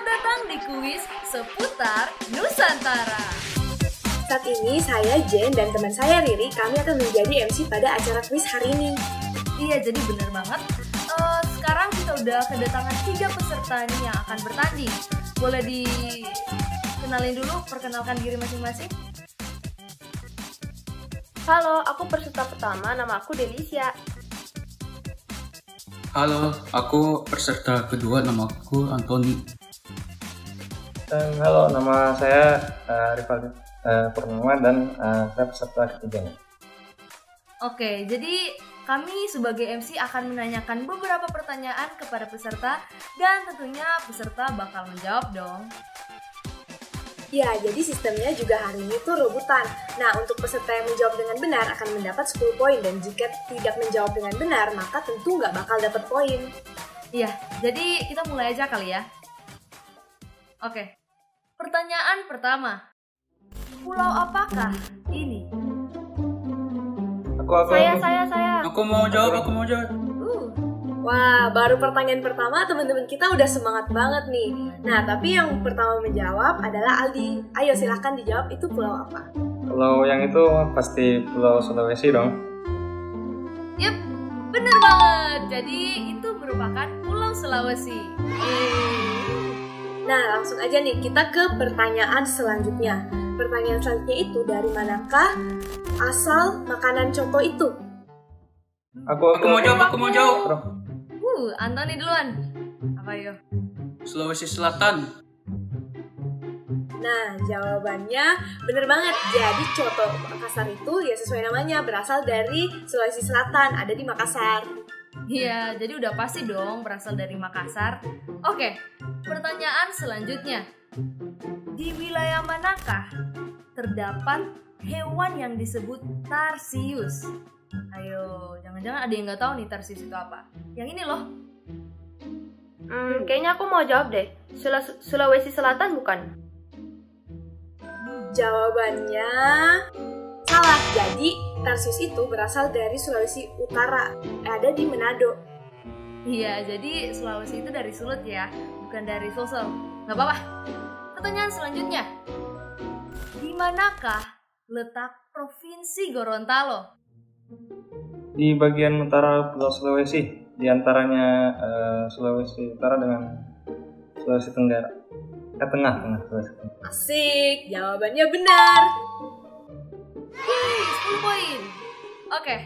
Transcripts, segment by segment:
datang di kuis seputar Nusantara. Saat ini saya Jen dan teman saya Riri, kami akan menjadi MC pada acara kuis hari ini. Iya, jadi bener banget. Sekarang kita udah kedatangan 3 peserta nih yang akan bertanding. Boleh dikenalin dulu, perkenalkan diri masing-masing. Halo, aku peserta pertama, nama aku Delicia. Halo, aku peserta kedua, nama aku Antoni. Halo, nama saya Rivaldi Purnama dan saya peserta ketiganya. Oke, jadi kami sebagai MC akan menanyakan beberapa pertanyaan kepada peserta dan tentunya peserta bakal menjawab dong. Ya, jadi sistemnya juga hari ini tuh rebutan. Nah, untuk peserta yang menjawab dengan benar akan mendapat 10 poin dan jika tidak menjawab dengan benar, maka tentu nggak bakal dapat poin. Iya, jadi kita mulai aja kali ya. Oke, pertanyaan pertama. Pulau apakah ini? Saya. Aku mau jawab. Wah, baru pertanyaan pertama teman-teman kita udah semangat banget nih. Nah, tapi yang pertama menjawab adalah Aldi. Ayo silahkan dijawab, itu pulau apa? Pulau yang itu pasti Pulau Sulawesi dong. Yep, bener banget. Jadi itu merupakan Pulau Sulawesi. Nah, langsung aja nih kita ke pertanyaan selanjutnya. Pertanyaan selanjutnya itu, dari manakah asal makanan coto itu? Aku mau jawab. Bro. Antoni duluan. Apa yo? Sulawesi Selatan. Nah, jawabannya bener banget. Jadi coto Makassar itu ya sesuai namanya, berasal dari Sulawesi Selatan, ada di Makassar. Iya, jadi udah pasti dong berasal dari Makassar. Oke, pertanyaan selanjutnya. Di wilayah manakah terdapat hewan yang disebut tarsius? Ayo, jangan-jangan ada yang nggak tahu nih tarsius itu apa? Yang ini loh. Kayaknya aku mau jawab deh. Sulawesi Selatan bukan? Jawabannya salah. Jadi tarsius itu berasal dari Sulawesi Utara, ada di Manado. Iya, jadi Sulawesi itu dari Sulut ya, bukan dari Sulsel. Nggak apa-apa. Pertanyaan selanjutnya. Di manakah letak Provinsi Gorontalo? Di bagian utara Pulau Sulawesi, di antaranya Sulawesi Utara dengan Sulawesi Tenggara. Tengah Sulawesi Tenggara. Asik, jawabannya benar. Yeay, 10 poin. Oke,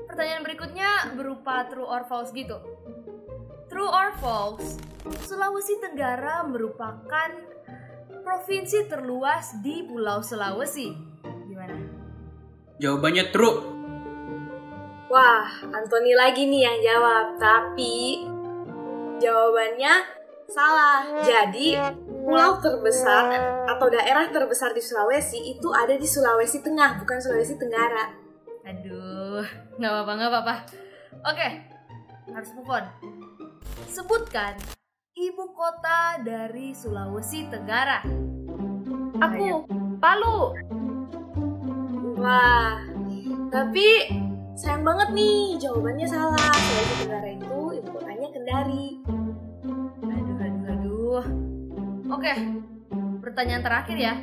pertanyaan berikutnya berupa true or false gitu. True or false, Sulawesi Tenggara merupakan provinsi terluas di Pulau Sulawesi. Gimana? Jawabannya true. Wah, Antoni lagi nih yang jawab, tapi jawabannya salah. Jadi, pulau terbesar atau daerah terbesar di Sulawesi itu ada di Sulawesi Tengah, bukan Sulawesi Tenggara. Aduh, nggak apa-apa. Oke, harus move on. Sebutkan ibu kota dari Sulawesi Tenggara. Aku, Palu. Wah, tapi sayang banget nih, jawabannya salah. Sulawesi Tenggara itu ibu kotanya Kendari. Aduh. Oke, pertanyaan terakhir ya.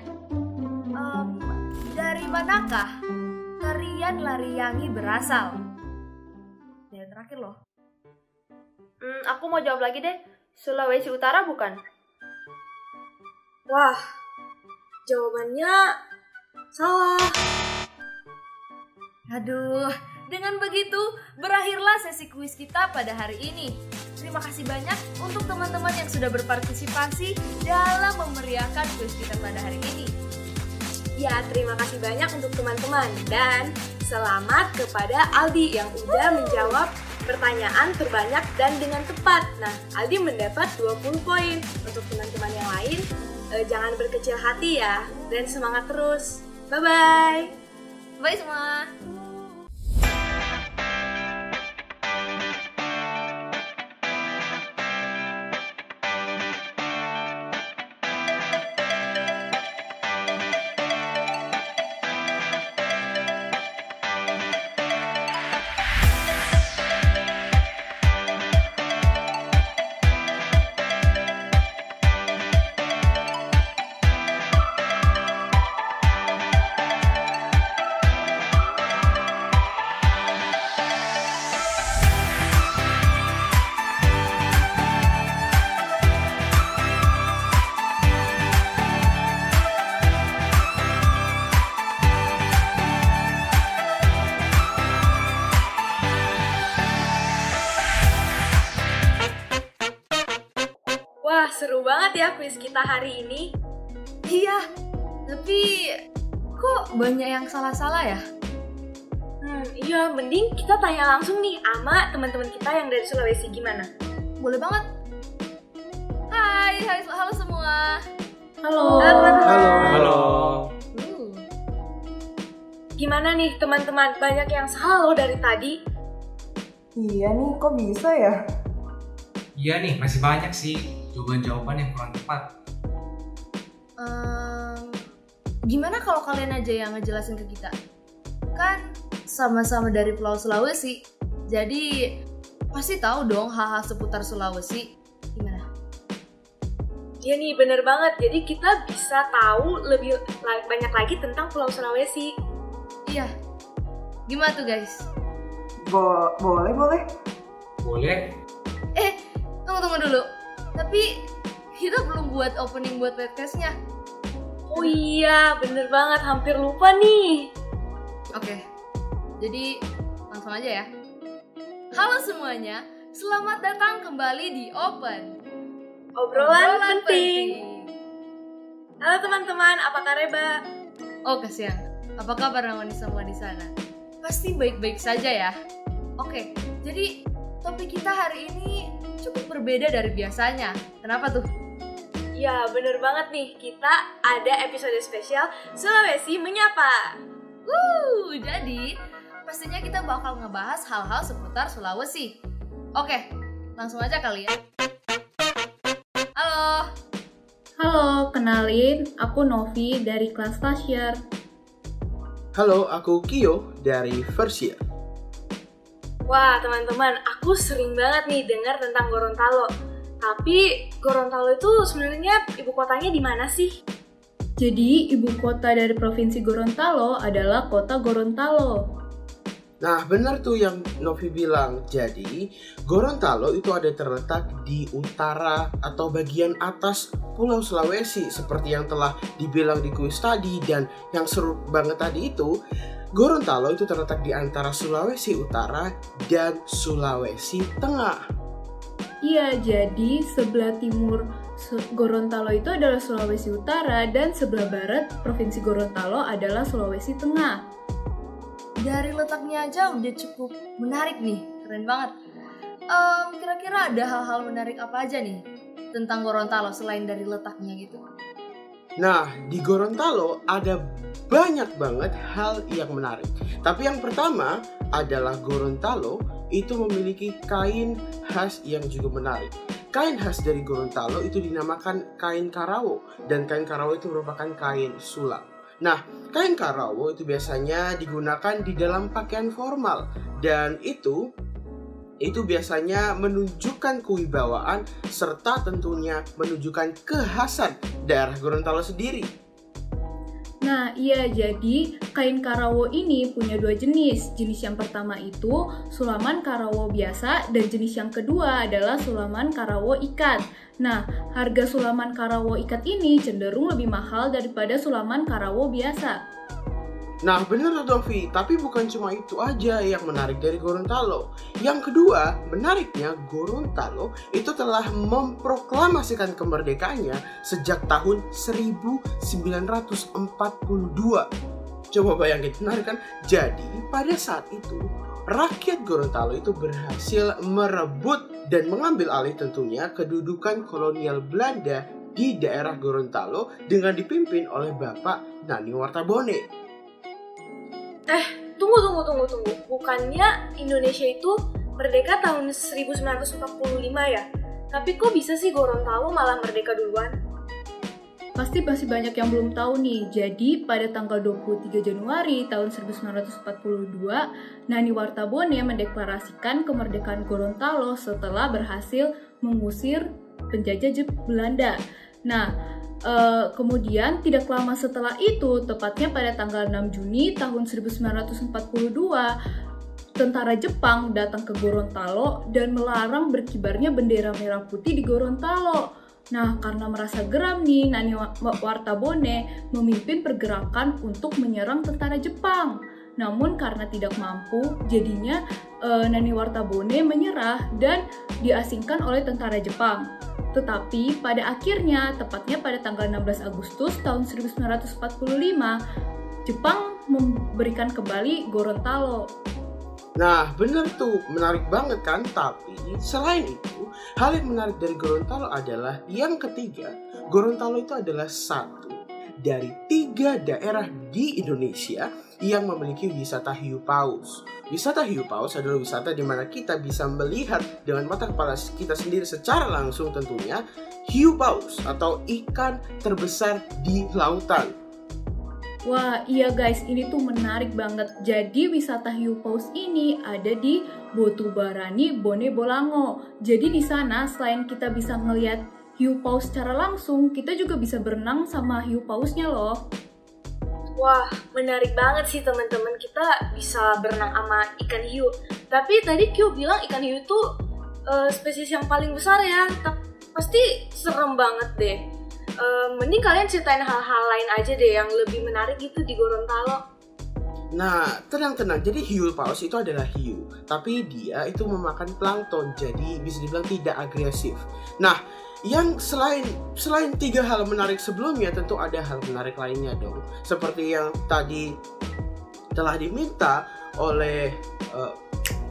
Dari manakah tarian Lariyangi berasal? Yang terakhir loh. Aku mau jawab lagi deh. Sulawesi Utara bukan? Wah, jawabannya salah. Aduh, dengan begitu berakhirlah sesi kuis kita pada hari ini. Terima kasih banyak untuk teman-teman yang sudah berpartisipasi dalam memeriahkan kuis kita pada hari ini. Ya, terima kasih banyak untuk teman-teman dan selamat kepada Aldi yang udah menjawab pertanyaan terbanyak dan dengan tepat. Nah, Aldi mendapat 20 poin. Untuk teman-teman yang lain, jangan berkecil hati ya dan semangat terus. Bye-bye. Bye semua. banget ya kuis kita hari ini. Iya, tapi kok banyak yang salah-salah ya? Iya, mending kita tanya langsung nih sama teman-teman kita yang dari Sulawesi, gimana? Boleh banget. Hai, halo semua. Halo. Halo. Gimana nih teman-teman, banyak yang salah loh dari tadi. Iya nih, kok bisa ya? Iya nih, masih banyak sih jawaban-jawaban yang kurang tepat. Gimana kalau kalian aja yang ngejelasin ke kita? Kan sama-sama dari Pulau Sulawesi, jadi pasti tahu dong hal-hal seputar Sulawesi. Gimana? Iya nih, bener banget. Jadi kita bisa tahu lebih banyak lagi tentang Pulau Sulawesi. Iya. Gimana tuh guys? Boleh. Boleh? Tunggu dulu. Tapi kita belum buat opening buat podcastnya. Oh iya, bener banget. Hampir lupa nih. Oke. Jadi langsung aja ya. Halo semuanya, selamat datang kembali di Open. Obrolan penting. Halo teman-teman, apa kabar? Oh kasihan. Apa kabar Ramani semua di sana? Pasti baik-baik saja ya. Oke, jadi topik kita hari ini cukup berbeda dari biasanya. Kenapa tuh? Ya, bener banget nih. Kita ada episode spesial Sulawesi Menyapa. Jadi pastinya kita bakal ngebahas hal-hal seputar Sulawesi. Oke, langsung aja kali ya. Halo, kenalin, aku Novi dari kelas Tasyer. Halo, aku Kio dari First Year. Wah, teman-teman, aku sering banget nih dengar tentang Gorontalo. Tapi Gorontalo itu sebenarnya ibu kotanya di mana sih? Jadi, ibu kota dari Provinsi Gorontalo adalah Kota Gorontalo. Nah, benar tuh yang Novi bilang. Jadi, Gorontalo itu ada terletak di utara atau bagian atas Pulau Sulawesi. Seperti yang telah dibilang di kuis tadi dan yang seru banget tadi itu, Gorontalo itu terletak di antara Sulawesi Utara dan Sulawesi Tengah. Iya, jadi sebelah timur Gorontalo itu adalah Sulawesi Utara dan sebelah barat Provinsi Gorontalo adalah Sulawesi Tengah. Dari letaknya aja udah cukup menarik nih, keren banget. Kira-kira ada hal-hal menarik apa aja nih tentang Gorontalo selain dari letaknya gitu? Nah, di Gorontalo ada banyak banget hal yang menarik. Tapi yang pertama adalah Gorontalo itu memiliki kain khas yang juga menarik. Kain khas dari Gorontalo itu dinamakan kain Karawo, dan kain Karawo itu merupakan kain sulak. Nah, kain Karawo itu biasanya digunakan di dalam pakaian formal, dan itu biasanya menunjukkan kewibawaan serta tentunya menunjukkan kekhasan daerah Gorontalo sendiri. Nah, iya, jadi kain Karawo ini punya dua jenis. Jenis yang pertama itu sulaman Karawo biasa dan jenis yang kedua adalah sulaman Karawo ikat. Nah, harga sulaman Karawo ikat ini cenderung lebih mahal daripada sulaman Karawo biasa. Nah, bener Novi, tapi bukan cuma itu aja yang menarik dari Gorontalo. Yang kedua, menariknya Gorontalo itu telah memproklamasikan kemerdekaannya sejak tahun 1942. Coba bayangin, menarik kan? Jadi, pada saat itu, rakyat Gorontalo itu berhasil merebut dan mengambil alih tentunya kedudukan kolonial Belanda di daerah Gorontalo dengan dipimpin oleh Bapak Nani Wartabone. Tunggu. Bukannya Indonesia itu merdeka tahun 1945 ya? Tapi kok bisa sih Gorontalo malah merdeka duluan? Pasti masih banyak yang belum tahu nih. Jadi pada tanggal 23 Januari tahun 1942, Nani Wartabone mendeklarasikan kemerdekaan Gorontalo setelah berhasil mengusir penjajah Belanda. Nah, kemudian tidak lama setelah itu, tepatnya pada tanggal 6 Juni tahun 1942, tentara Jepang datang ke Gorontalo dan melarang berkibarnya bendera merah putih di Gorontalo. Nah, karena merasa geram nih, Nani Wartabone memimpin pergerakan untuk menyerang tentara Jepang. Namun karena tidak mampu, jadinya Nani Wartabone menyerah dan diasingkan oleh tentara Jepang. Tetapi pada akhirnya, tepatnya pada tanggal 16 Agustus tahun 1945, Jepang memberikan kembali Gorontalo. Nah, bener tuh, menarik banget kan? Tapi selain itu, hal yang menarik dari Gorontalo adalah yang ketiga, Gorontalo itu adalah satu dari 3 daerah di Indonesia yang memiliki wisata hiu paus. Wisata hiu paus adalah wisata di mana kita bisa melihat dengan mata kepala kita sendiri secara langsung tentunya hiu paus atau ikan terbesar di lautan. Wah, iya guys, ini tuh menarik banget. Jadi wisata hiu paus ini ada di Botubarani, Bone Bolango. Jadi di sana selain kita bisa ngelihat hiu paus secara langsung, kita juga bisa berenang sama hiu pausnya loh. Wah, menarik banget sih teman-teman. Kita bisa berenang sama ikan hiu. Tapi tadi Kyo bilang ikan hiu itu spesies yang paling besar ya. Pasti serem banget deh. Mending kalian ceritain hal-hal lain aja deh yang lebih menarik gitu di Gorontalo. Nah, tenang-tenang. Jadi hiu paus itu adalah hiu, tapi dia itu memakan plankton, jadi bisa dibilang tidak agresif. Nah, yang selain 3 hal menarik sebelumnya, tentu ada hal menarik lainnya dong. Seperti yang tadi telah diminta oleh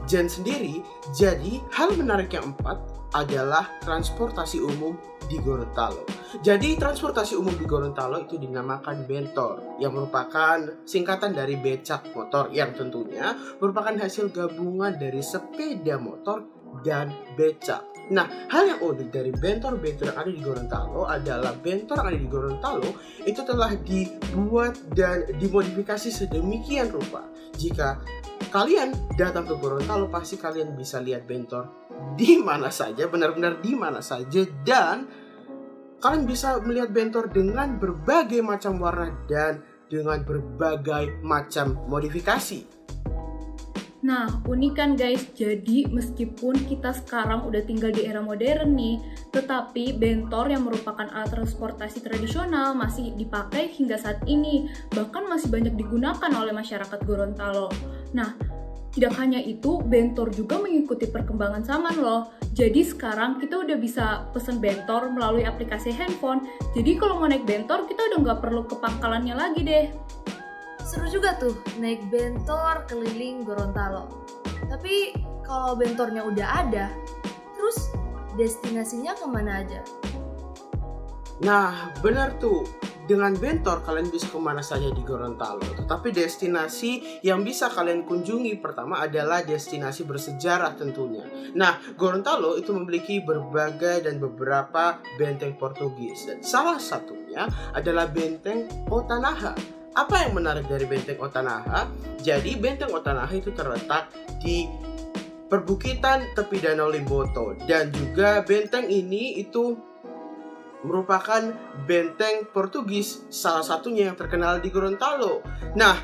Jen sendiri. Jadi, hal menarik yang 4 adalah transportasi umum di Gorontalo. Jadi transportasi umum di Gorontalo itu dinamakan bentor, yang merupakan singkatan dari becak motor, yang tentunya merupakan hasil gabungan dari sepeda motor dan becak. Nah, hal yang unik dari bentor-bentor yang ada di Gorontalo adalah bentor yang ada di Gorontalo itu telah dibuat dan dimodifikasi sedemikian rupa. Jika kalian datang ke Gorontalo, pasti kalian bisa lihat bentor di mana saja, benar-benar di mana saja, dan kalian bisa melihat bentor dengan berbagai macam warna dan dengan berbagai macam modifikasi. Nah, unik kan guys, jadi meskipun kita sekarang udah tinggal di era modern nih, tetapi bentor yang merupakan alat transportasi tradisional masih dipakai hingga saat ini, bahkan masih banyak digunakan oleh masyarakat Gorontalo. Nah, tidak hanya itu, bentor juga mengikuti perkembangan zaman loh. Jadi sekarang kita udah bisa pesen bentor melalui aplikasi handphone. Jadi kalau mau naik bentor, kita udah nggak perlu ke pangkalannya lagi deh. Seru juga tuh naik bentor keliling Gorontalo. Tapi kalau bentornya udah ada, terus destinasinya kemana aja? Nah, benar tuh. Dengan bentor kalian bisa kemana saja di Gorontalo. Tetapi destinasi yang bisa kalian kunjungi pertama adalah destinasi bersejarah tentunya. Nah, Gorontalo itu memiliki berbagai dan beberapa benteng Portugis. Dan salah satunya adalah Benteng Otanaha. Apa yang menarik dari Benteng Otanaha? Jadi Benteng Otanaha itu terletak di perbukitan tepi Danau Limboto. Dan juga benteng ini itu merupakan benteng Portugis, salah satunya yang terkenal di Gorontalo. Nah,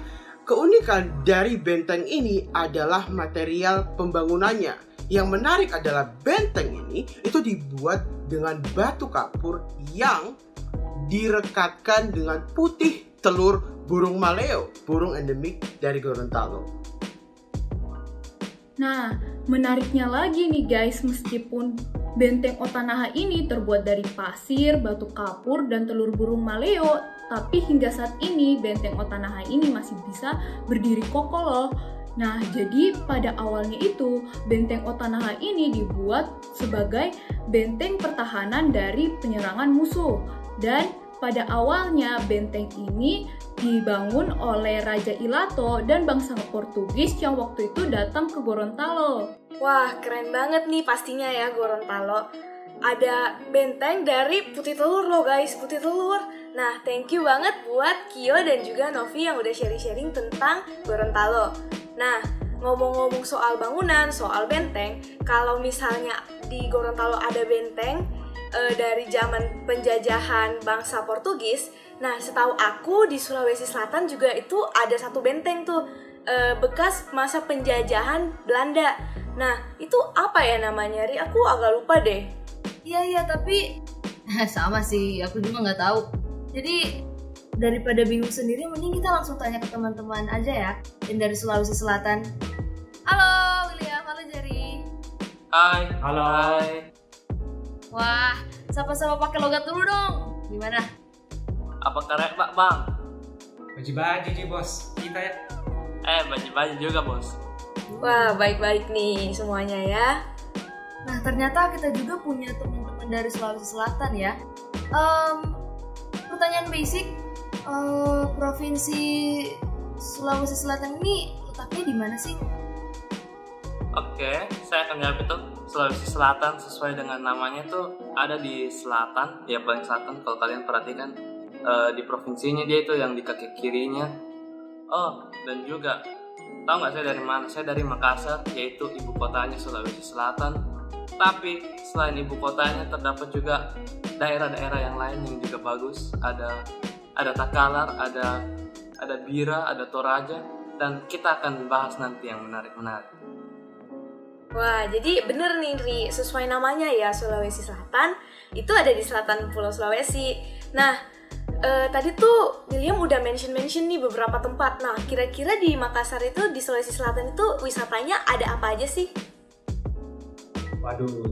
keunikan dari benteng ini adalah material pembangunannya. Yang menarik adalah benteng ini itu dibuat dengan batu kapur yang direkatkan dengan putih telur burung maleo, burung endemik dari Gorontalo. Nah, menariknya lagi nih guys, meskipun Benteng Otanaha ini terbuat dari pasir, batu kapur, dan telur burung maleo, tapi hingga saat ini Benteng Otanaha ini masih bisa berdiri kokoh loh. Nah, jadi pada awalnya itu Benteng Otanaha ini dibuat sebagai benteng pertahanan dari penyerangan musuh. Dan pada awalnya benteng ini dibangun oleh Raja Ilato dan bangsa Portugis yang waktu itu datang ke Gorontalo. Wah, keren banget nih pastinya ya Gorontalo. Ada benteng dari putih telur loh guys, putih telur. Nah, thank you banget buat Kyo dan juga Novi yang udah sharing-sharing tentang Gorontalo. Nah, ngomong-ngomong soal bangunan, soal benteng, kalau misalnya di Gorontalo ada benteng dari zaman penjajahan bangsa Portugis, nah setahu aku di Sulawesi Selatan juga itu ada satu benteng tuh, bekas masa penjajahan Belanda. Nah, itu apa ya namanya, Ri? Aku agak lupa deh. Iya, tapi sama sih, aku juga nggak tahu. Jadi daripada bingung sendiri, mending kita langsung tanya ke teman-teman aja ya, yang dari Sulawesi Selatan. Halo William, halo Jerry. Hai. Halo. Wah, Sapa-sapa pakai logat dulu dong. Gimana? Apa karek Pak Bang? Baju-baju sih bos, kita ya. Baju-baju juga bos. Wah, baik-baik nih semuanya ya. Nah, ternyata kita juga punya teman-teman dari Sulawesi Selatan ya. Pertanyaan basic, Provinsi Sulawesi Selatan ini letaknya di mana sih? Oke, saya akan jawab itu. Sulawesi Selatan sesuai dengan namanya tuh ada di selatan, ya paling selatan kalau kalian perhatikan. Di provinsinya dia itu yang di kaki kirinya. Oh, dan juga tahu nggak saya dari mana? Saya dari Makassar, yaitu ibu kotanya Sulawesi Selatan. Tapi selain ibu kotanya terdapat juga daerah-daerah yang lain yang juga bagus. Ada Takalar, ada Bira, ada Toraja, dan kita akan bahas nanti yang menarik-menarik. Wah, jadi bener nih Ri, sesuai namanya ya, Sulawesi Selatan itu ada di selatan Pulau Sulawesi. Nah, tadi tuh William udah mention nih beberapa tempat. Nah, kira-kira di Makassar itu, di Sulawesi Selatan itu wisatanya ada apa aja sih? Waduh,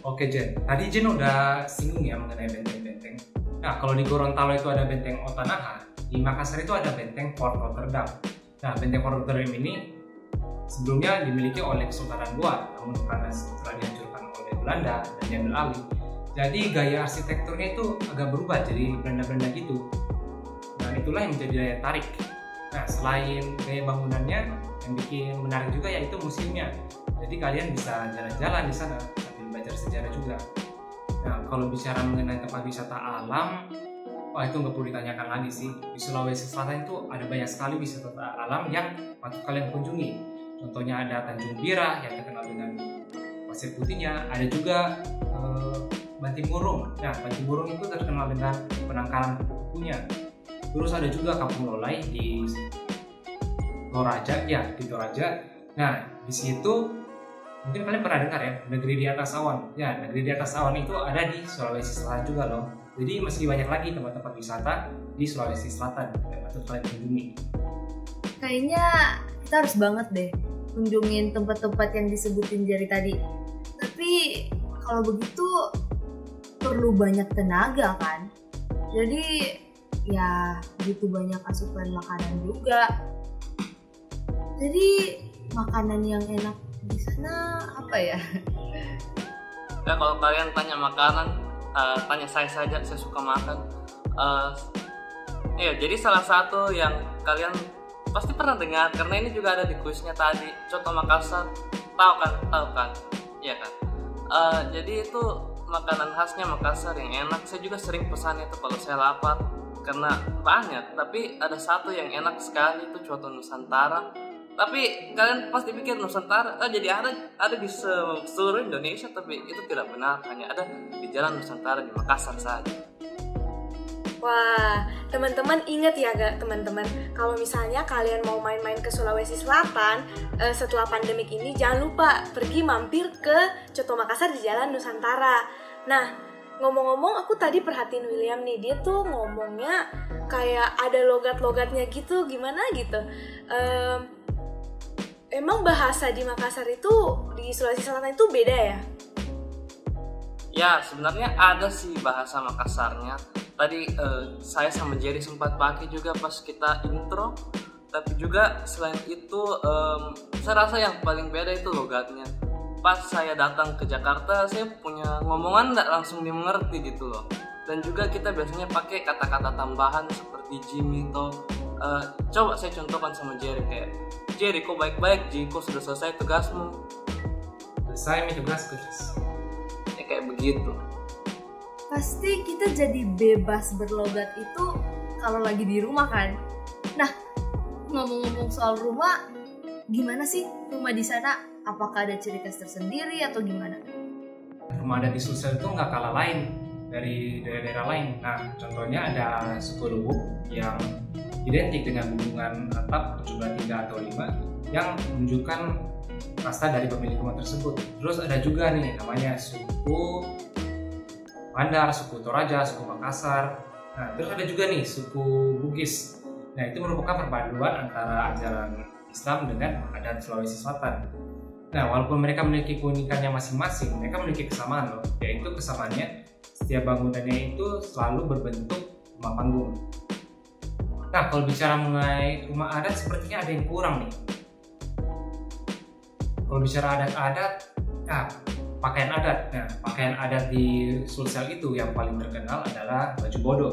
oke Jen. Tadi Jen udah singgung ya mengenai benteng-benteng. Nah, kalau di Gorontalo itu ada benteng Otanaha, di Makassar itu ada benteng Fort Rotterdam. Nah, benteng Fort Rotterdam ini sebelumnya dimiliki oleh Kesultanan Goa, namun karena setelah dihancurkan oleh Belanda dan diambil alih, jadi gaya arsitekturnya itu agak berubah jadi Belanda-Belanda gitu. Nah, itulah yang menjadi daya tarik. Nah, selain gaya bangunannya, yang bikin menarik juga yaitu museumnya. Jadi kalian bisa jalan-jalan di sana sambil belajar sejarah juga. Nah, kalau bicara mengenai tempat wisata alam, wah itu nggak perlu ditanyakan lagi sih. Di Sulawesi Selatan itu ada banyak sekali wisata alam yang patut kalian kunjungi. Contohnya ada Tanjung Bira yang terkenal dengan pasir putihnya. Ada juga Bantimurung. Nah, Bantimurung itu terkenal dengan penangkaran kupu-kupunya. Terus ada juga Kampung Lolai di Toraja, ya di Toraja. Nah, di situ mungkin kalian pernah dengar ya, negeri di atas awan. Ya, negeri di atas awan itu ada di Sulawesi Selatan juga loh. Jadi masih banyak lagi tempat-tempat wisata di Sulawesi Selatan yang patut kalian kunjungi. Kayaknya kita harus banget deh kunjungin tempat-tempat yang disebutin Jerry tadi. Tapi kalau begitu perlu banyak tenaga kan. Jadi ya butuh banyak asupan makanan juga. Jadi makanan yang enak di sana apa ya? Ya kalau kalian tanya makanan, tanya saya saja, saya suka makan. Iya, jadi salah satu yang kalian pasti pernah dengar karena ini juga ada di kuisnya tadi, coto Makassar. Tahu kan? Iya kan? Jadi itu makanan khasnya Makassar yang enak. Saya juga sering pesan itu kalau saya lapar karena banyak. Tapi ada satu yang enak sekali itu coto Nusantara. Tapi kalian pasti pikir Nusantara jadi ada di seluruh Indonesia, tapi itu tidak benar, hanya ada di Jalan Nusantara di Makassar saja. Wah, teman-teman ingat ya gak teman-teman, kalau misalnya kalian mau main-main ke Sulawesi Selatan setelah pandemik ini, jangan lupa pergi mampir ke Coto Makassar di Jalan Nusantara. Nah, ngomong-ngomong aku tadi perhatiin William nih, dia tuh ngomongnya kayak ada logat-logatnya gitu, gimana gitu. Emang bahasa di Makassar itu, di Sulawesi Selatan itu beda ya? Ya, sebenarnya ada sih bahasa Makassarnya. Tadi saya sama Jerry sempat pakai juga pas kita intro. Tapi juga selain itu, saya rasa yang paling beda itu logatnya. Pas saya datang ke Jakarta, saya punya ngomongan nggak langsung dimengerti gitu loh. Dan juga kita biasanya pakai kata-kata tambahan seperti Jimmy atau coba saya contohkan sama Jerry kayak, Jerry, kok baik-baik, Ji, kok sudah selesai tugasmu? Selesai nih tugasku. Ya kayak begitu. Pasti kita jadi bebas berlogat itu kalau lagi di rumah kan. Nah, ngomong-ngomong soal rumah, gimana sih rumah di sana? Apakah ada ciri khas tersendiri atau gimana? Rumah adat di Sulsel itu nggak kalah lain dari daerah-daerah lain. Nah, contohnya ada suku Lubuk yang identik dengan hubungan atap 17 atau 5 yang menunjukkan kasta dari pemilik rumah tersebut. Terus ada juga nih namanya suku Mandar, suku Toraja, suku Makassar. Nah, terus ada juga nih suku Bugis. Nah, itu merupakan perpaduan antara ajaran Islam dengan adat Sulawesi Selatan. Nah, walaupun mereka memiliki keunikannya masing-masing, mereka memiliki kesamaan loh, yaitu kesamaannya setiap bangunannya itu selalu berbentuk rumah panggung. Nah, kalau bicara mengenai rumah adat, sepertinya ada yang kurang nih. Kalau bicara adat-adat, pakaian adat. Nah, pakaian adat di Sulsel itu yang paling terkenal adalah baju bodo.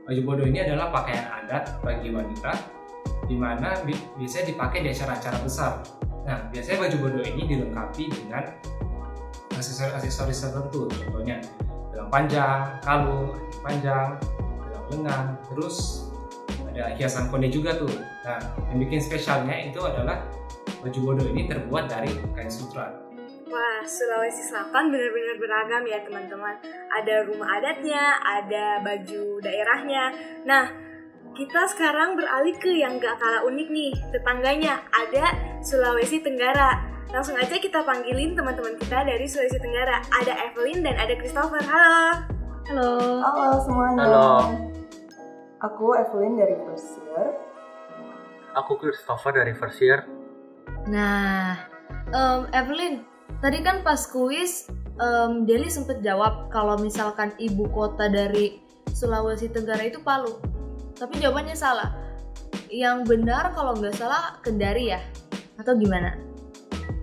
Baju bodo ini adalah pakaian adat bagi wanita, di mana biasanya dipakai di acara-acara besar. Nah, biasanya baju bodo ini dilengkapi dengan aksesoris tertentu, contohnya gelang panjang, kalung panjang, gelang lengan, terus ada hiasan konde juga tuh. Nah, yang bikin spesialnya itu adalah baju bodo ini terbuat dari kain sutra. Wah, Sulawesi Selatan benar-benar beragam ya teman-teman. Ada rumah adatnya, ada baju daerahnya. Nah, kita sekarang beralih ke yang gak kalah unik nih, tetangganya, ada Sulawesi Tenggara. Langsung aja kita panggilin teman-teman kita dari Sulawesi Tenggara. Ada Evelyn dan ada Christopher. Halo. Halo. Halo semuanya. Halo. Aku Evelyn dari First Year. Aku Christopher dari First Year. Nah, Evelyn, tadi kan pas kuis Deli sempet jawab kalau misalkan ibu kota dari Sulawesi Tenggara itu Palu. Tapi jawabannya salah. Yang benar kalau nggak salah Kendari ya? Atau gimana?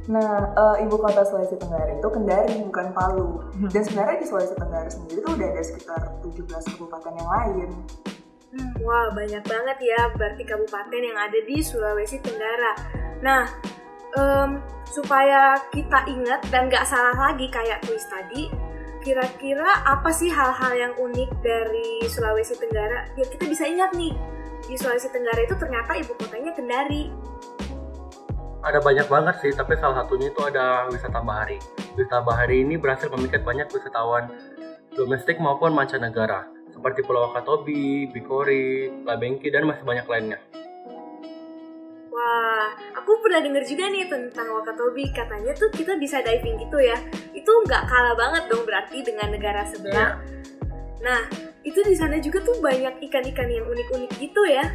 Nah, ibu kota Sulawesi Tenggara itu Kendari, bukan Palu. Dan sebenarnya di Sulawesi Tenggara sendiri tuh udah ada sekitar 17 kabupaten yang lain. Wah, banyak banget ya berarti kabupaten yang ada di Sulawesi Tenggara. Nah, supaya kita ingat dan gak salah lagi kayak kuis tadi, kira-kira apa sih hal-hal yang unik dari Sulawesi Tenggara? Ya kita bisa ingat nih, di Sulawesi Tenggara itu ternyata ibu kotanya Kendari. Ada banyak banget sih, tapi salah satunya itu ada wisata bahari. Wisata bahari ini berhasil memikat banyak wisatawan domestik maupun mancanegara, seperti Pulau Wakatobi, Bikori, Labengki, dan masih banyak lainnya. Wah, aku pernah denger juga nih tentang Wakatobi. Katanya tuh kita bisa diving gitu ya. Itu nggak kalah banget dong berarti dengan negara sebelah. Nah, itu di sana juga tuh banyak ikan-ikan yang unik-unik gitu ya.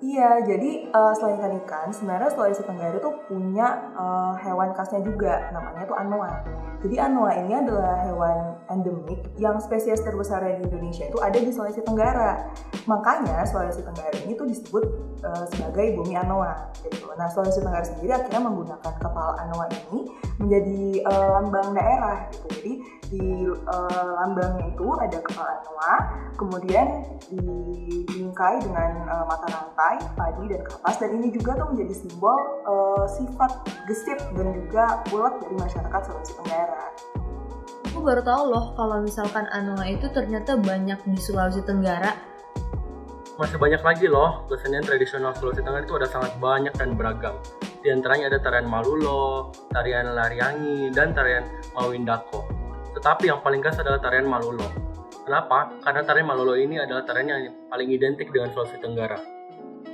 Iya, jadi selain ikan-ikan, sebenarnya Sulawesi Tenggara tuh punya hewan khasnya juga, namanya tuh anoa. Jadi anoa ini adalah hewan endemik yang spesies terbesarnya di Indonesia itu ada di Sulawesi Tenggara. Makanya Sulawesi Tenggara ini tuh disebut sebagai bumi anoa. Gitu. Nah, Sulawesi Tenggara sendiri akhirnya menggunakan kepala anoa ini menjadi lambang daerah. Gitu. Jadi di lambangnya itu ada kepala anoa, kemudian dibingkai dengan mata rantai, padi dan kapas, dan ini juga tuh menjadi simbol sifat gesit dan juga ulet dari masyarakat Sulawesi Tenggara. Aku baru tahu loh kalau misalkan anoa itu ternyata banyak di Sulawesi Tenggara. Masih banyak lagi loh, kesenian tradisional Sulawesi Tenggara itu ada sangat banyak dan beragam. Di antaranya ada tarian Malulo, tarian Lariangi, dan tarian Mawindako. Tetapi yang paling khas adalah tarian Malulo. Kenapa? Karena tarian Malulo ini adalah tarian yang paling identik dengan Sulawesi Tenggara.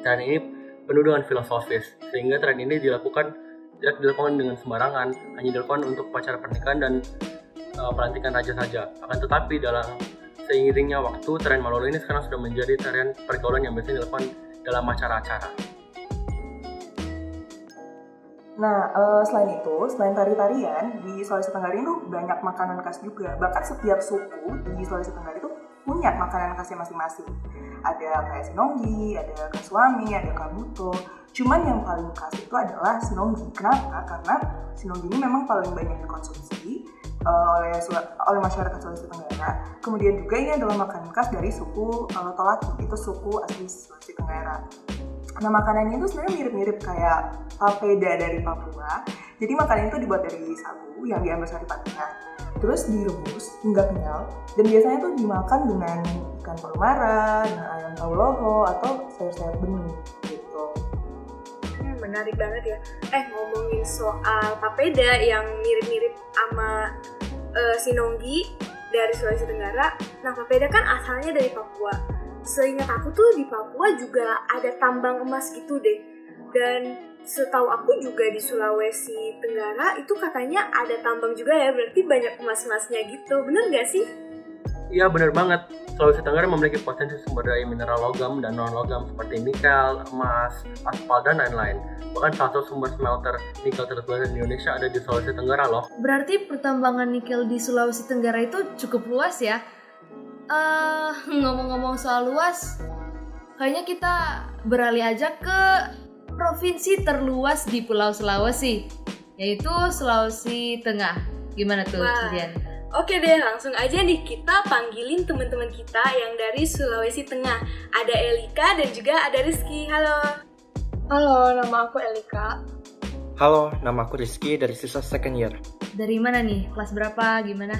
Tarian ini penuh dengan filosofis, sehingga tarian ini tidak dilakukan dengan sembarangan, hanya dilakukan untuk upacara pernikahan dan pelantikan raja saja. Akan tetapi dalam seiringnya waktu, tarian Malulo ini sekarang sudah menjadi tarian pergaulan yang biasanya dilakukan dalam acara-acara. Nah, selain tari-tarian, di Sulawesi Tenggara itu banyak makanan khas juga. Bahkan setiap suku di Sulawesi Tenggara itu punya makanan khasnya masing-masing. Ada kayak sinonggi, ada kasuami, ada kabuto. Cuman yang paling khas itu adalah sinonggi. Kenapa? Karena sinonggi ini memang paling banyak dikonsumsi oleh masyarakat Sulawesi Tenggara. Kemudian juga ini adalah makanan khas dari suku Tolaki, itu suku asli Sulawesi Tenggara. Nah, makanannya itu sebenarnya mirip-mirip kayak papeda dari Papua. Jadi makanan itu dibuat dari sagu yang diambil sari patinya, terus direbus hingga kenyal, dan biasanya tuh dimakan dengan ikan palmara, dengan ayam tauloho, atau sayur-sayur bening gitu. Menarik banget ya. Ngomongin soal papeda yang mirip-mirip sama sinonggi dari Sulawesi Tenggara. Nah, papeda kan asalnya dari Papua. Seingat aku tuh di Papua juga ada tambang emas gitu deh. Dan setahu aku juga di Sulawesi Tenggara itu katanya ada tambang juga ya, berarti banyak emas-emasnya gitu. Bener gak sih? Iya benar banget. Sulawesi Tenggara memiliki potensi sumber daya mineral logam dan non-logam seperti nikel, emas, aspal, dan lain-lain. Bahkan salah satu sumber smelter nikel terbesar di Indonesia ada di Sulawesi Tenggara loh. Berarti pertambangan nikel di Sulawesi Tenggara itu cukup luas ya? Ngomong-ngomong soal luas, kayaknya kita beralih aja ke provinsi terluas di Pulau Sulawesi, yaitu Sulawesi Tengah. Gimana tuh, Jian? Oke deh, langsung aja nih kita panggilin teman-teman kita yang dari Sulawesi Tengah. Ada Elika dan juga ada Rizky. Halo. Halo, nama aku Elika. Halo, nama aku Rizky dari siswa second year. Dari mana nih? Kelas berapa? Gimana?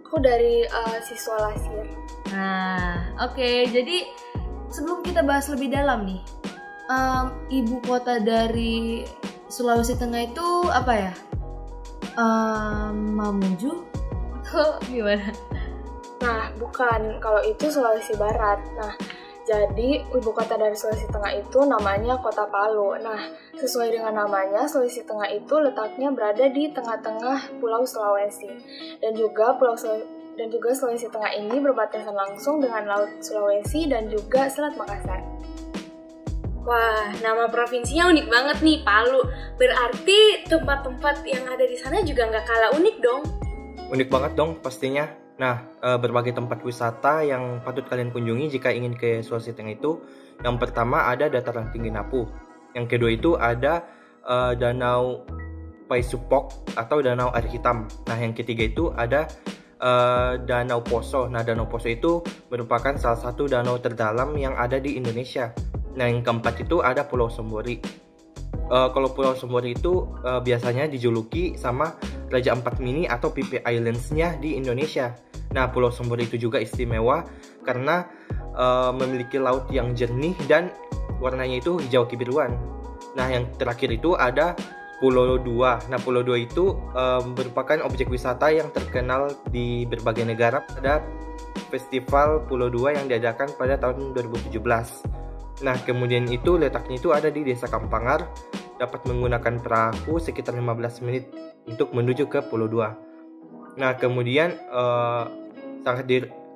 Aku dari siswa last year. Nah, oke. Jadi sebelum kita bahas lebih dalam nih, ibu kota dari Sulawesi Tengah itu apa ya? Mamuju? Gimana? Nah, bukan. Kalau itu Sulawesi Barat. Nah, jadi ibu kota dari Sulawesi Tengah itu namanya Kota Palu. Nah, sesuai dengan namanya, Sulawesi Tengah itu letaknya berada di tengah-tengah Pulau Sulawesi. Dan juga Sulawesi Tengah ini berbatasan langsung dengan Laut Sulawesi dan juga Selat Makassar. Wah, nama provinsinya unik banget nih, Palu. Berarti tempat-tempat yang ada di sana juga nggak kalah unik dong? Unik banget dong pastinya. Nah, berbagai tempat wisata yang patut kalian kunjungi jika ingin ke Sulawesi Tengah itu, yang pertama ada dataran tinggi Napu. Yang kedua itu ada Danau Paisupok atau Danau Air Hitam. Nah, yang ketiga itu ada Danau Poso. Nah, Danau Poso itu merupakan salah satu danau terdalam yang ada di Indonesia. Nah, yang keempat itu ada Pulau Sombori. Kalau Pulau Sombori itu biasanya dijuluki sama Raja Ampat Mini atau Phi Phi Islands-nya di Indonesia. Nah, Pulau Sombori itu juga istimewa karena memiliki laut yang jernih dan warnanya itu hijau kebiruan. Nah, yang terakhir itu ada Pulau Dua. Nah, Pulau Dua itu merupakan objek wisata yang terkenal di berbagai negara. Ada Festival Pulau Dua yang diadakan pada tahun 2017. Nah, kemudian itu letaknya itu ada di Desa Kampangar, dapat menggunakan perahu sekitar 15 menit untuk menuju ke Pulau Dua. Nah, kemudian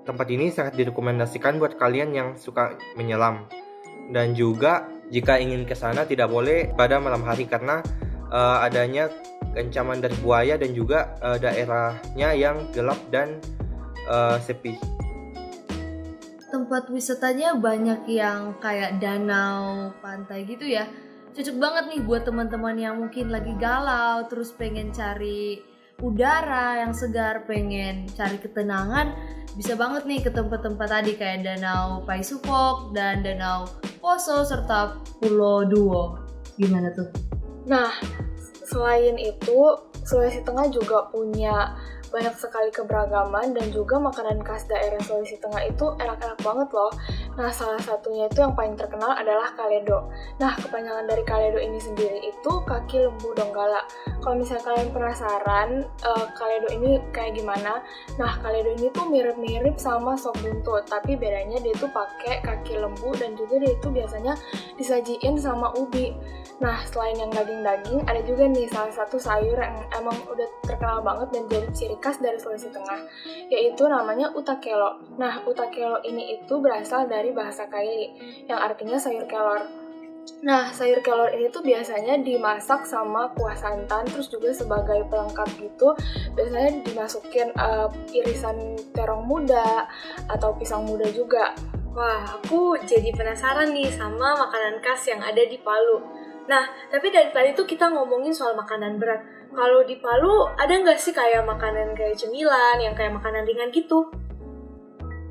tempat ini sangat direkomendasikan buat kalian yang suka menyelam. Dan juga jika ingin ke sana tidak boleh pada malam hari karena adanya ancaman dari buaya dan juga daerahnya yang gelap dan sepi. Tempat wisatanya banyak yang kayak danau, pantai gitu ya. Cocok banget nih buat teman-teman yang mungkin lagi galau, terus pengen cari udara yang segar, pengen cari ketenangan. Bisa banget nih ke tempat-tempat tadi kayak Danau Paisupok dan Danau Poso serta Pulau Duo. Gimana tuh? Nah, selain itu, Sulawesi Tengah juga punya banyak sekali keberagaman dan juga makanan khas daerah Sulawesi Tengah itu enak-enak banget loh. Nah, salah satunya itu yang paling terkenal adalah Kaledo. Nah, kepanjangan dari Kaledo ini sendiri itu kaki lembu Donggala. Kalau misalnya kalian penasaran Kaledo ini kayak gimana, nah Kaledo ini tuh mirip-mirip sama sop buntut, tapi bedanya dia tuh pakai kaki lembu dan juga dia itu biasanya disajiin sama ubi. Nah, selain yang daging-daging, ada juga nih salah satu sayur yang emang udah terkenal banget dan jadi ciri khas dari Sulawesi Tengah, yaitu namanya utakelo. Nah, utakelo ini itu berasal dari bahasa Kaili, yang artinya sayur kelor. Nah, sayur kelor ini tuh biasanya dimasak sama kuah santan, terus juga sebagai pelengkap gitu, biasanya dimasukin irisan terong muda atau pisang muda juga. Wah, aku jadi penasaran nih sama makanan khas yang ada di Palu. Nah, tapi dari tadi tuh kita ngomongin soal makanan berat. Kalau di Palu, ada nggak sih kayak makanan kayak cemilan, yang kayak makanan ringan gitu?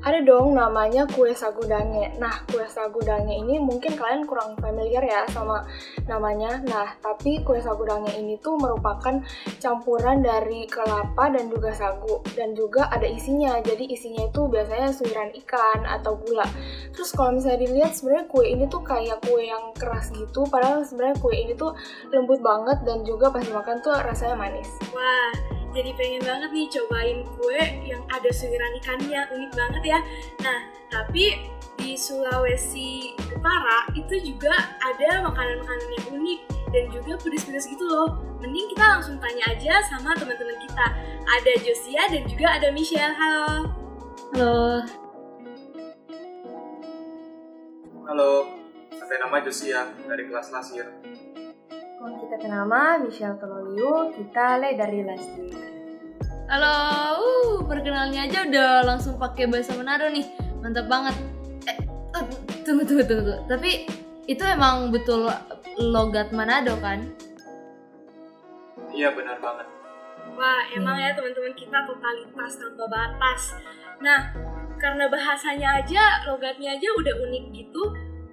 Ada dong, namanya kue sagu dange. Nah, kue sagu dange ini mungkin kalian kurang familiar ya sama namanya. Nah, tapi kue sagu dange ini tuh merupakan campuran dari kelapa dan juga sagu. Dan juga ada isinya, jadi isinya itu biasanya suiran ikan atau gula. Terus kalau misalnya dilihat sebenarnya kue ini tuh kayak kue yang keras gitu, padahal sebenarnya kue ini tuh lembut banget dan juga pas dimakan tuh rasanya manis. Wah, jadi pengen banget nih cobain kue yang ada suiran ikannya, unik banget ya. Nah, tapi di Sulawesi Utara itu juga ada makanan-makanan yang unik, dan juga pedes-pedes gitu loh. Mending kita langsung tanya aja sama teman-teman kita. Ada Josia dan juga ada Michelle. Halo. Halo. Halo, saya nama Josia dari kelas Lasir. Kita nama Michelle Tololiu, kita Le dari Lasti. Halo, perkenalnya aja udah langsung pakai bahasa Manado nih, mantap banget. Tunggu. Tapi itu emang betul logat Manado kan? Iya benar banget. Wah, emang ya teman-teman kita totalitas tanpa batas. Nah, karena bahasanya aja, logatnya aja udah unik gitu,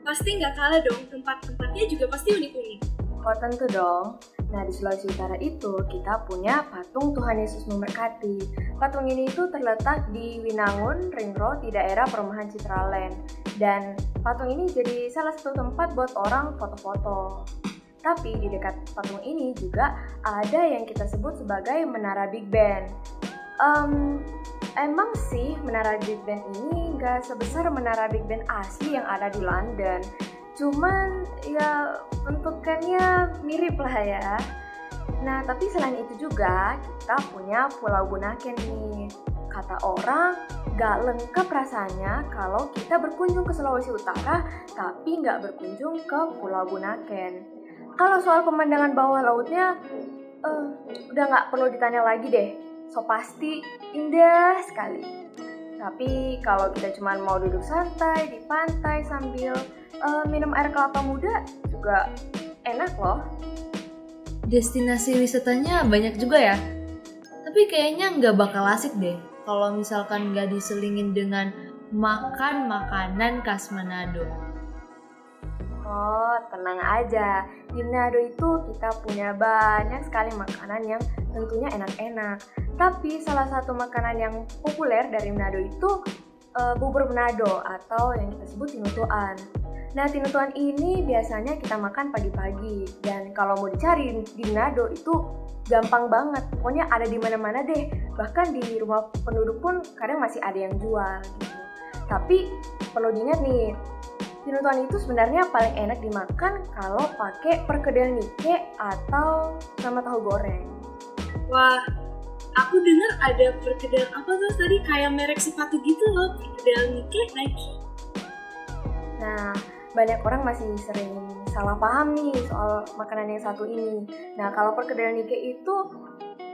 pasti nggak kalah dong, tempat-tempatnya juga pasti unik-unik. Oh tentu dong. Nah di Sulawesi Utara itu kita punya patung Tuhan Yesus Memberkati. Patung ini itu terletak di Winangun, Ring Road di daerah Perumahan Citraland. Dan patung ini jadi salah satu tempat buat orang foto-foto. Tapi di dekat patung ini juga ada yang kita sebut sebagai Menara Big Ben. Emang sih Menara Big Ben ini nggak sebesar Menara Big Ben asli yang ada di London. Cuman ya bentukannya mirip lah ya. Nah tapi selain itu juga kita punya Pulau Bunaken nih. Kata orang gak lengkap rasanya kalau kita berkunjung ke Sulawesi Utara tapi gak berkunjung ke Pulau Bunaken. Kalau soal pemandangan bawah lautnya udah gak perlu ditanya lagi deh. So pasti indah sekali. Tapi kalau kita cuma mau duduk santai di pantai sambil minum air kelapa muda juga enak loh. Destinasi wisatanya banyak juga ya. Tapi kayaknya nggak bakal asik deh kalau misalkan nggak diselingin dengan makan makanan khas Manado. Oh, tenang aja. Di Manado itu kita punya banyak sekali makanan yang tentunya enak-enak. Tapi salah satu makanan yang populer dari Manado itu bubur Manado atau yang kita sebut tinutuan. Nah, tinutuan ini biasanya kita makan pagi-pagi. Dan kalau mau dicari di Manado itu gampang banget. Pokoknya ada di mana-mana deh. Bahkan di rumah penduduk pun kadang masih ada yang jual gitu. Tapi perlu diingat nih, tinutuan itu sebenarnya paling enak dimakan kalau pakai perkedel nike atau sama tahu goreng. Wah, aku dengar ada perkedel apa tuh tadi kayak merek sepatu gitu loh, perkedel Nike. Nah, banyak orang masih sering salah paham nih soal makanan yang satu ini. Nah, kalau perkedel Nike itu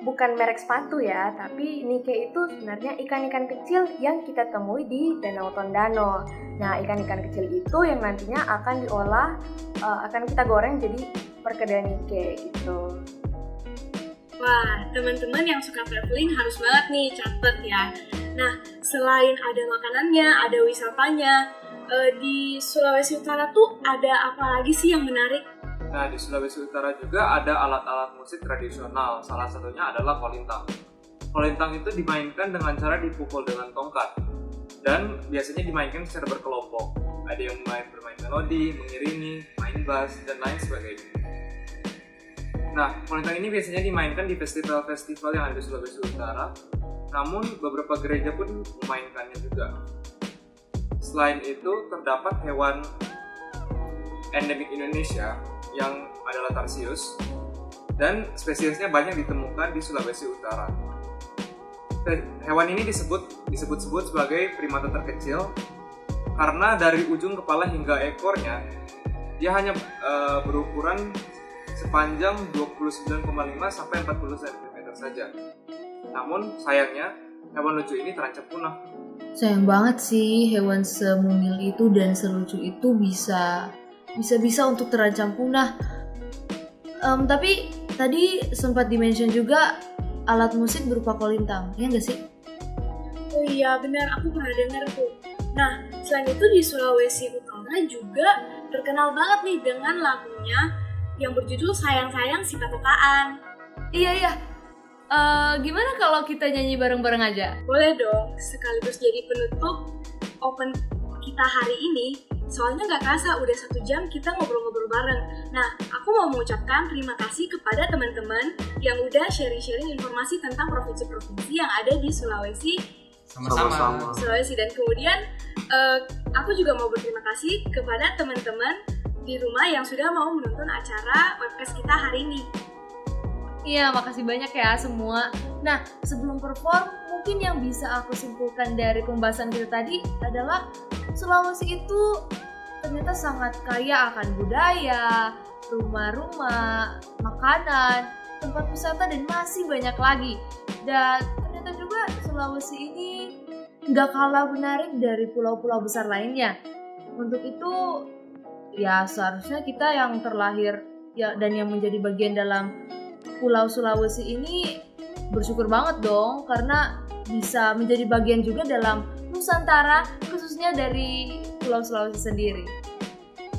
bukan merek sepatu ya, tapi Nike itu sebenarnya ikan-ikan kecil yang kita temui di Danau Tondano. Nah, ikan-ikan kecil itu yang nantinya akan diolah, akan kita goreng jadi perkedel Nike gitu. Wah, teman-teman yang suka traveling harus banget nih catat ya. Nah, selain ada makanannya, ada wisatanya, di Sulawesi Utara tuh ada apa lagi sih yang menarik? Nah, di Sulawesi Utara juga ada alat-alat musik tradisional. Salah satunya adalah kolintang. Kolintang itu dimainkan dengan cara dipukul dengan tongkat. Dan biasanya dimainkan secara berkelompok. Ada yang bermain melodi, mengiringi, main bass, dan lain sebagainya. Nah, kolintang ini biasanya dimainkan di festival-festival yang ada di Sulawesi Utara. Namun, beberapa gereja pun memainkannya juga. Selain itu, terdapat hewan endemik Indonesia yang adalah tarsius dan spesiesnya banyak ditemukan di Sulawesi Utara. Hewan ini disebut-sebut sebagai primata terkecil karena dari ujung kepala hingga ekornya dia hanya berukuran sepanjang 29,5 sampai 40 cm saja. Namun sayangnya hewan lucu ini terancam punah. Sayang banget sih hewan semungil itu dan selucu itu bisa untuk terancam punah. Tapi tadi sempat dimention juga alat musik berupa kolintang, ya nggak sih? Oh iya benar, aku pernah dengar tuh. Nah, selain itu di Sulawesi Utara juga terkenal banget nih dengan lagunya yang berjudul Sayang-Sayang Si Patokaan. Iya. Gimana kalau kita nyanyi bareng-bareng aja? Boleh dong, sekaligus jadi penutup open kita hari ini. Soalnya gak kerasa udah 1 jam kita ngobrol-ngobrol bareng. Nah, aku mau mengucapkan terima kasih kepada teman-teman yang udah sharing-sharing informasi tentang provinsi-provinsi yang ada di Sulawesi. Sama-sama. Sulawesi, dan kemudian aku juga mau berterima kasih kepada teman-teman di rumah yang sudah mau menonton acara webcast kita hari ini. Iya, makasih banyak ya semua. Nah, sebelum perform, mungkin yang bisa aku simpulkan dari pembahasan kita tadi adalah Sulawesi itu ternyata sangat kaya akan budaya, rumah-rumah, makanan, tempat wisata, dan masih banyak lagi. Dan ternyata juga Sulawesi ini nggak kalah menarik dari pulau-pulau besar lainnya. Untuk itu, ya seharusnya kita yang terlahir ya dan yang menjadi bagian dalam Pulau Sulawesi ini bersyukur banget dong, karena bisa menjadi bagian juga dalam Nusantara, khususnya dari Pulau Sulawesi sendiri.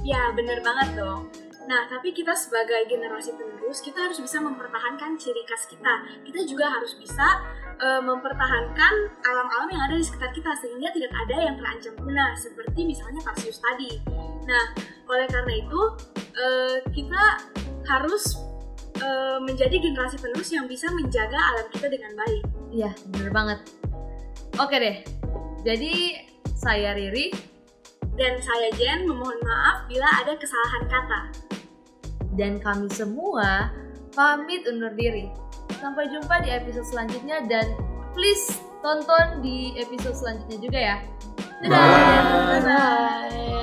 Ya, bener banget dong. Nah, tapi kita sebagai generasi penerus, kita harus bisa mempertahankan ciri khas kita. Kita juga harus bisa mempertahankan alam-alam yang ada di sekitar kita, sehingga tidak ada yang terancam punah, seperti misalnya tarsius tadi. Nah, oleh karena itu, kita harus menjadi generasi penerus yang bisa menjaga alam kita dengan baik. Iya, bener banget. Oke deh, jadi saya Riri dan saya Jen memohon maaf bila ada kesalahan kata. Dan kami semua pamit undur diri. Sampai jumpa di episode selanjutnya, dan please tonton di episode selanjutnya juga ya. Dadah! Bye. Bye.